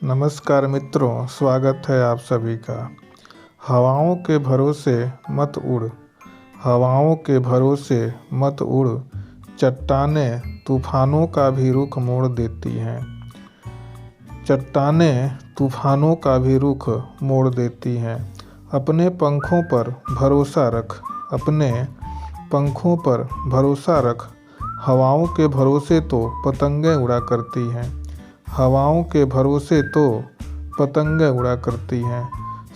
नमस्कार मित्रों, स्वागत है आप सभी का। हवाओं के भरोसे मत उड़, हवाओं के भरोसे मत उड़, चट्टानें तूफानों का भी रुख मोड़ देती हैं। चट्टानें तूफानों का भी रुख मोड़ देती हैं। अपने पंखों पर भरोसा रख, अपने पंखों पर भरोसा रख, हवाओं के भरोसे तो पतंगें उड़ा करती हैं। हवाओं के भरोसे तो पतंगें उड़ा करती हैं।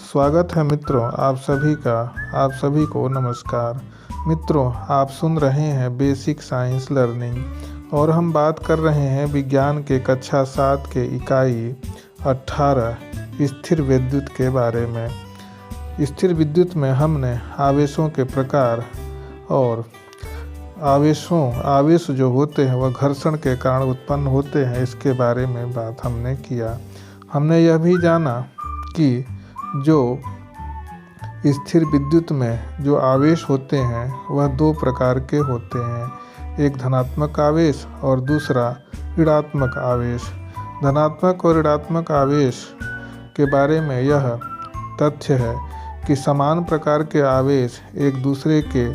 स्वागत है मित्रों आप सभी का। आप सभी को नमस्कार। मित्रों, आप सुन रहे हैं बेसिक साइंस लर्निंग और हम बात कर रहे हैं विज्ञान के कक्षा 7 के इकाई 18 स्थिर विद्युत के बारे में। स्थिर विद्युत में हमने आवेशों के प्रकार और आवेश जो होते हैं वह घर्षण के कारण उत्पन्न होते हैं, इसके बारे में बात हमने किया। हमने यह भी जाना कि जो स्थिर विद्युत में जो आवेश होते हैं वह दो प्रकार के होते हैं, एक धनात्मक आवेश और दूसरा ऋणात्मक आवेश। धनात्मक और ऋणात्मक आवेश के बारे में यह तथ्य है कि समान प्रकार के आवेश एक दूसरे के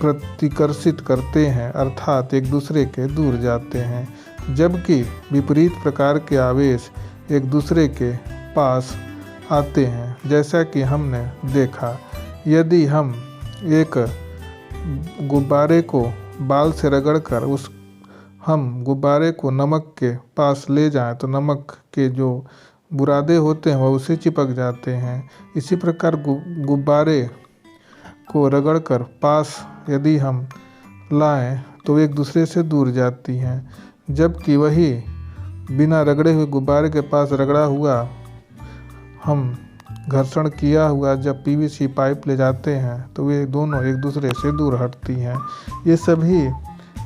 प्रतिकर्षित करते हैं, अर्थात एक दूसरे के दूर जाते हैं, जबकि विपरीत प्रकार के आवेश एक दूसरे के पास आते हैं। जैसा कि हमने देखा, यदि हम एक गुब्बारे को बाल से रगड़कर हम गुब्बारे को नमक के पास ले जाएं तो नमक के जो बुरादे होते हैं वह उसे चिपक जाते हैं। इसी प्रकार गुब्बारे को रगड़कर पास यदि हम लाएं तो एक दूसरे से दूर जाती हैं, जबकि वही बिना रगड़े हुए गुब्बारे के पास रगड़ा हुआ हम घर्षण किया हुआ जब पीवीसी पाइप ले जाते हैं तो वे दोनों एक दूसरे से दूर हटती हैं। ये सभी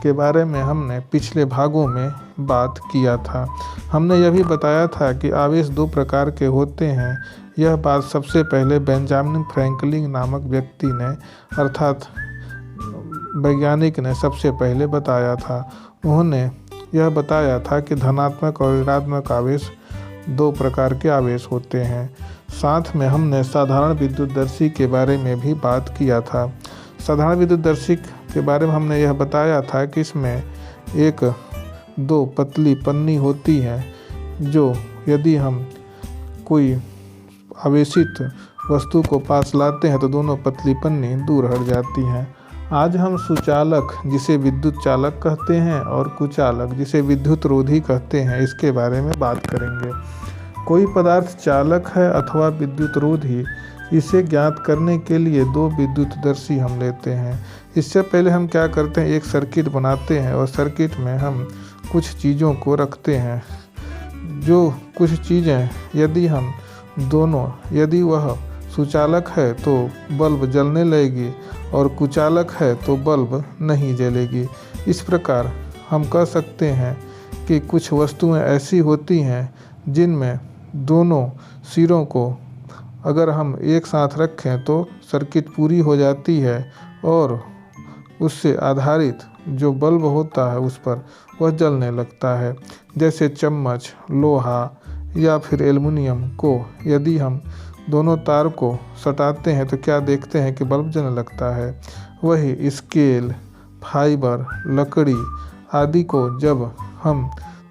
के बारे में हमने पिछले भागों में बात किया था। हमने यह भी बताया था कि आवेश दो प्रकार के होते हैं। यह बात सबसे पहले बेंजामिन फ्रैंकलिन नामक व्यक्ति ने अर्थात वैज्ञानिक ने सबसे पहले बताया था। उन्होंने यह बताया था कि धनात्मक और ऋणात्मक आवेश दो प्रकार के आवेश होते हैं। साथ में हमने साधारण विद्युतदर्शी के बारे में भी बात किया था। साधारण विद्युतदर्शी के बारे में हमने यह बताया था कि इसमें एक दो पतली पन्नी होती है, जो यदि हम कोई आवेशित वस्तु को पास लाते हैं तो दोनों पतली पन्नी दूर हट जाती हैं। आज हम सुचालक जिसे विद्युत चालक कहते हैं और कुचालक जिसे विद्युत रोधी कहते हैं, इसके बारे में बात करेंगे। कोई पदार्थ चालक है अथवा विद्युत रोधी, इसे ज्ञात करने के लिए दो विद्युतदर्शी हम लेते हैं। इससे पहले हम क्या करते हैं, एक सर्किट बनाते हैं और सर्किट में हम कुछ चीज़ों को रखते हैं। जो कुछ चीज़ें यदि वह सुचालक है तो बल्ब जलने लगेगी और कुचालक है तो बल्ब नहीं जलेगी। इस प्रकार हम कह सकते हैं कि कुछ वस्तुएं ऐसी होती हैं जिनमें दोनों सिरों को अगर हम एक साथ रखें तो सर्किट पूरी हो जाती है और उससे आधारित जो बल्ब होता है उस पर वह जलने लगता है। जैसे चम्मच, लोहा या फिर एल्युमिनियम को यदि हम दोनों तार को सटाते हैं तो क्या देखते हैं कि बल्ब जलने लगता है। वही स्केल, फाइबर, लकड़ी आदि को जब हम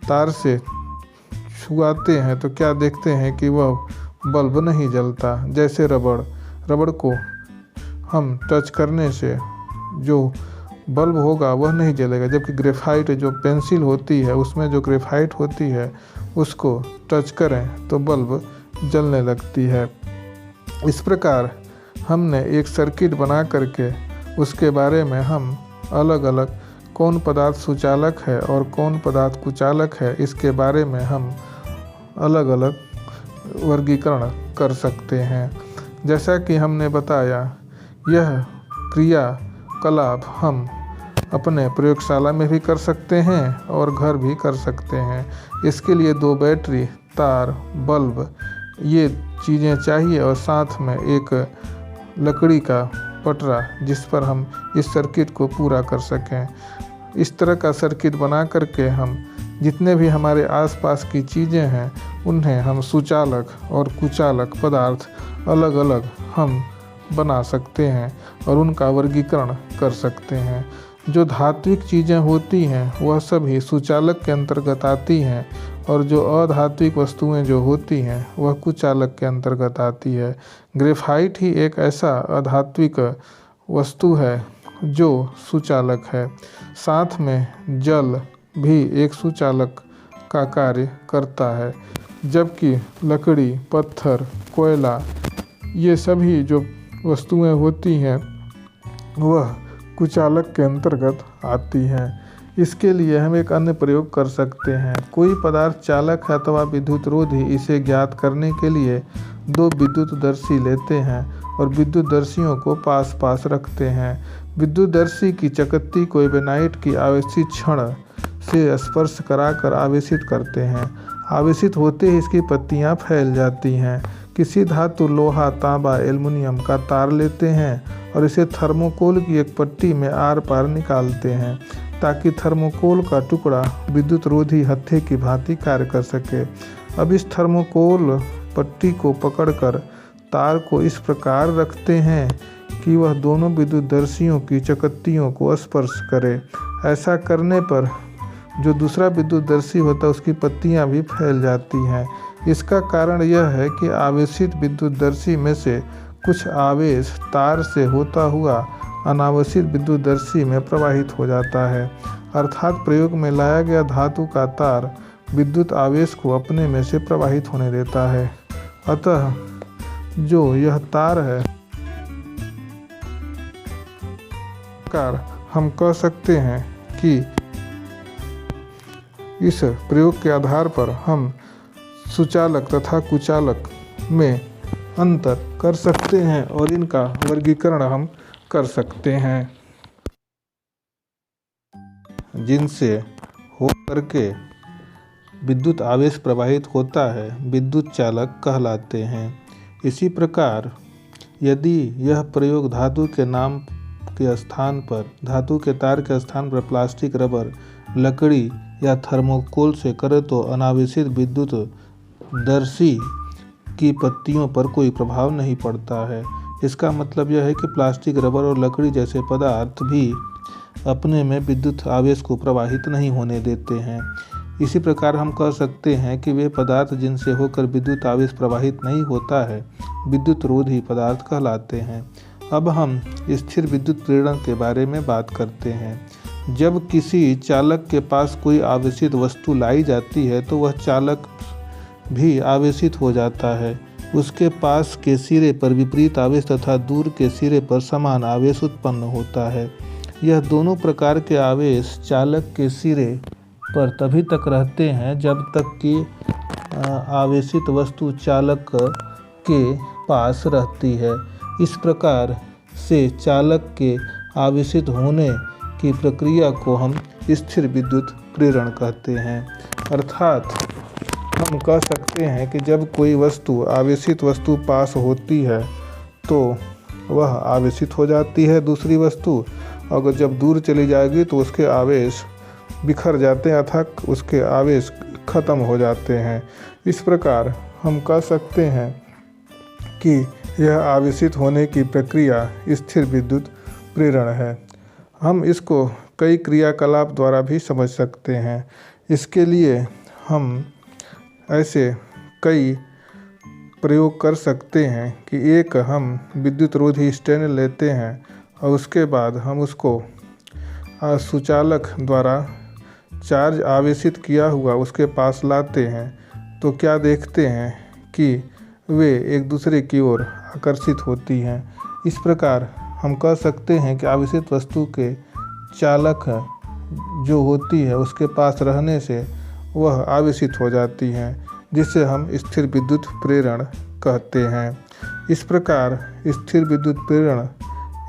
तार से छुआते हैं तो क्या देखते हैं कि वह बल्ब नहीं जलता। जैसे रबड़ को हम टच करने से जो बल्ब होगा वह नहीं जलेगा, जबकि ग्रेफाइट जो पेंसिल होती है उसमें जो ग्रेफाइट होती है उसको टच करें तो बल्ब जलने लगती है। इस प्रकार हमने एक सर्किट बना करके उसके बारे में हम अलग अलग कौन पदार्थ सुचालक है और कौन पदार्थ कुचालक है, इसके बारे में हम अलग अलग वर्गीकरण कर सकते हैं। जैसा कि हमने बताया, यह क्रियाकलाप हम अपने प्रयोगशाला में भी कर सकते हैं और घर भी कर सकते हैं। इसके लिए दो बैटरी, तार, बल्ब ये चीज़ें चाहिए और साथ में एक लकड़ी का पटरा जिस पर हम इस सर्किट को पूरा कर सकें। इस तरह का सर्किट बना करके हम जितने भी हमारे आसपास की चीज़ें हैं उन्हें हम सुचालक और कुचालक पदार्थ अलग अलग हम बना सकते हैं और उनका वर्गीकरण कर सकते हैं। जो धात्विक चीज़ें होती हैं वह सभी सुचालक के अंतर्गत आती हैं और जो अधात्विक वस्तुएं जो होती हैं वह कुचालक के अंतर्गत आती है। ग्रेफाइट ही एक ऐसा अधात्विक वस्तु है जो सुचालक है। साथ में जल भी एक सुचालक का कार्य करता है, जबकि लकड़ी, पत्थर, कोयला ये सभी जो वस्तुएं होती हैं वह कुचालक के अंतर्गत आती हैं। इसके लिए हम एक अन्य प्रयोग कर सकते हैं। कोई पदार्थ चालक है अथवा विद्युतरोधी, इसे ज्ञात करने के लिए दो विद्युतदर्शी लेते हैं और विद्युतदर्शियों को पास पास रखते हैं। विद्युतदर्शी की चकत्ती को एबेनाइट की आवेशित क्षण से स्पर्श कराकर आवेशित करते हैं। आवेशित होते ही इसकी पत्तियां फैल जाती हैं। किसी धातु, लोहा, तांबा, एल्युमिनियम का तार लेते हैं और इसे थर्मोकोल की एक पट्टी में आर पार निकालते हैं ताकि थर्मोकोल का टुकड़ा विद्युतरोधी हत्थे की भांति कार्य कर सके। अब इस थर्मोकोल पट्टी को पकड़कर तार को इस प्रकार रखते हैं कि वह दोनों विद्युतदर्शियों की चकत्तियों को स्पर्श करे। ऐसा करने पर जो दूसरा विद्युतदर्शी होता है उसकी पत्तियां भी फैल जाती हैं। इसका कारण यह है कि आवेशित विद्युतदर्शी में से कुछ आवेश तार से होता हुआ अनावेशित विद्युतदर्शी में प्रवाहित हो जाता है, अर्थात प्रयोग में लाया गया धातु का तार विद्युत आवेश को अपने में से प्रवाहित होने देता है। अतः जो यह तार है, हम कह सकते हैं कि इस प्रयोग के आधार पर हम सुचालक तथा कुचालक में अंतर कर सकते हैं और इनका वर्गीकरण हम कर सकते हैं, जिनसे हो करके विद्युत आवेश प्रवाहित होता है विद्युत चालक कहलाते हैं। इसी प्रकार यदि यह प्रयोग धातु के नाम के स्थान पर, धातु के तार के स्थान पर प्लास्टिक, रबर, लकड़ी या थर्मोकोल से करें तो अनावेशित विद्युत दर्शी की पत्तियों पर कोई प्रभाव नहीं पड़ता है। इसका मतलब यह है कि प्लास्टिक, रबर और लकड़ी जैसे पदार्थ भी अपने में विद्युत आवेश को प्रवाहित नहीं होने देते हैं। इसी प्रकार हम कह सकते हैं कि वे पदार्थ जिनसे होकर विद्युत आवेश प्रवाहित नहीं होता है विद्युतरोधी पदार्थ कहलाते हैं। अब हम स्थिर विद्युत प्रेरण के बारे में बात करते हैं। जब किसी चालक के पास कोई आवेशित वस्तु लाई जाती है तो वह चालक भी आवेशित हो जाता है। उसके पास के सिरे पर विपरीत आवेश तथा दूर के सिरे पर समान आवेश उत्पन्न होता है। यह दोनों प्रकार के आवेश चालक के सिरे पर तभी तक रहते हैं जब तक कि आवेशित वस्तु चालक के पास रहती है। इस प्रकार से चालक के आवेशित होने की प्रक्रिया को हम स्थिर विद्युत प्रेरण कहते हैं। अर्थात हम कह सकते हैं कि जब कोई वस्तु, आवेशित वस्तु पास होती है तो वह आवेशित हो जाती है दूसरी वस्तु, और जब दूर चली जाएगी तो उसके आवेश बिखर जाते हैं अर्थात उसके आवेश खत्म हो जाते हैं। इस प्रकार हम कह सकते हैं कि यह आवेशित होने की प्रक्रिया स्थिर विद्युत प्रेरण है। हम इसको कई क्रियाकलाप द्वारा भी समझ सकते हैं। इसके लिए हम ऐसे कई प्रयोग कर सकते हैं कि एक हम विद्युतरोधी स्टैंड लेते हैं और उसके बाद हम उसको सुचालक द्वारा चार्ज आवेशित किया हुआ उसके पास लाते हैं तो क्या देखते हैं कि वे एक दूसरे की ओर आकर्षित होती हैं। इस प्रकार हम कह सकते हैं कि आवेशित वस्तु के चालक जो होती है उसके पास रहने से वह आवेशित हो जाती हैं, जिसे हम स्थिर विद्युत प्रेरण कहते हैं। इस प्रकार स्थिर विद्युत प्रेरण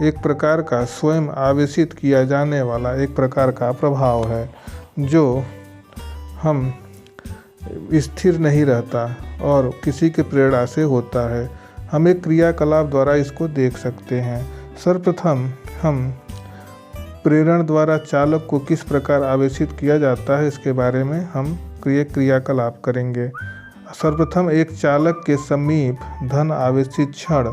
एक प्रकार का स्वयं आवेशित किया जाने वाला एक प्रकार का प्रभाव है जो हम स्थिर नहीं रहता और किसी के प्रेरणा से होता है। हम एक क्रियाकलाप द्वारा इसको देख सकते हैं। सर्वप्रथम हम प्रेरण द्वारा चालक को किस प्रकार आवेशित किया जाता है इसके बारे में हम क्रियाकलाप करेंगे। सर्वप्रथम एक चालक के समीप धन आवेशित क्षण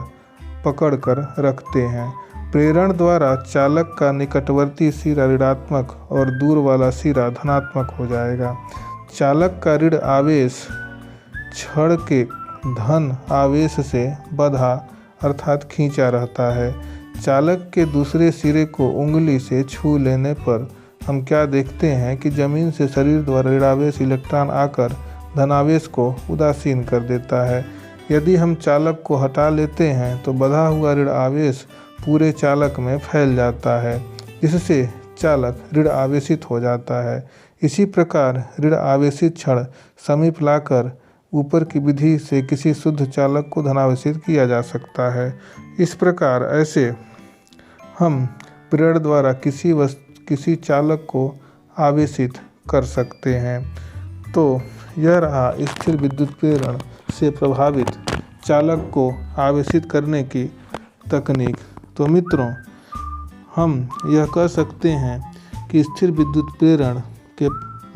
पकड़कर रखते हैं। प्रेरण द्वारा चालक का निकटवर्ती सिरा ऋणात्मक और दूर वाला सिरा धनात्मक हो जाएगा। चालक का ऋण आवेश क्षण के धन आवेश से बंधा अर्थात खींचा रहता है। चालक के दूसरे सिरे को उंगली से छू लेने पर हम क्या देखते हैं कि जमीन से शरीर द्वारा ऋणावेश इलेक्ट्रॉन आकर धनावेश को उदासीन कर देता है। यदि हम चालक को हटा लेते हैं तो बंधा हुआ ऋण आवेश पूरे चालक में फैल जाता है, जिससे चालक ऋण आवेशित हो जाता है। इसी प्रकार ऋण आवेशित क्षण समीप लाकर ऊपर की विधि से किसी शुद्ध चालक को धनावेशित किया जा सकता है। इस प्रकार ऐसे हम प्रेरण द्वारा किसी चालक को आवेशित कर सकते हैं। तो यह रहा स्थिर विद्युत प्रेरण से प्रभावित चालक को आवेशित करने की तकनीक। तो मित्रों, हम यह कह सकते हैं कि स्थिर विद्युत प्रेरण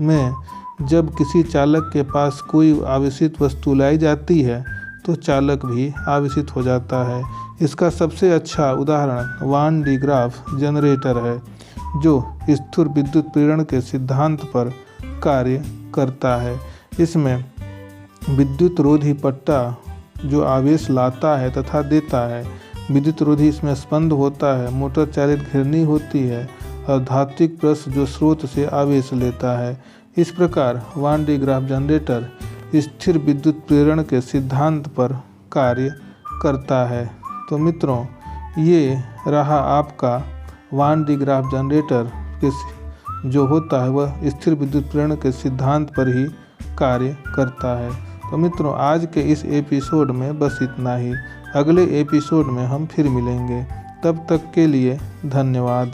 में जब किसी चालक के पास कोई आवेशित वस्तु लाई जाती है तो चालक भी आवेशित हो जाता है। इसका सबसे अच्छा उदाहरण वान डी ग्राफ जनरेटर है, जो स्थिर विद्युत प्रेरण के सिद्धांत पर कार्य करता है। इसमें विद्युत रोधी पट्टा जो आवेश लाता है तथा देता है, विद्युत रोधी इसमें स्पंद होता है, मोटर चालित घिरनी होती है और धात्विक प्रेस जो स्रोत से आवेश लेता है। इस प्रकार वान डी ग्राफ जनरेटर स्थिर विद्युत प्रेरण के सिद्धांत पर कार्य करता है। तो मित्रों, ये रहा आपका वान डी ग्राफ जनरेटर के जो होता है वह स्थिर विद्युत प्रेरण के सिद्धांत पर ही कार्य करता है। तो मित्रों, आज के इस एपिसोड में बस इतना ही। अगले एपिसोड में हम फिर मिलेंगे। तब तक के लिए धन्यवाद।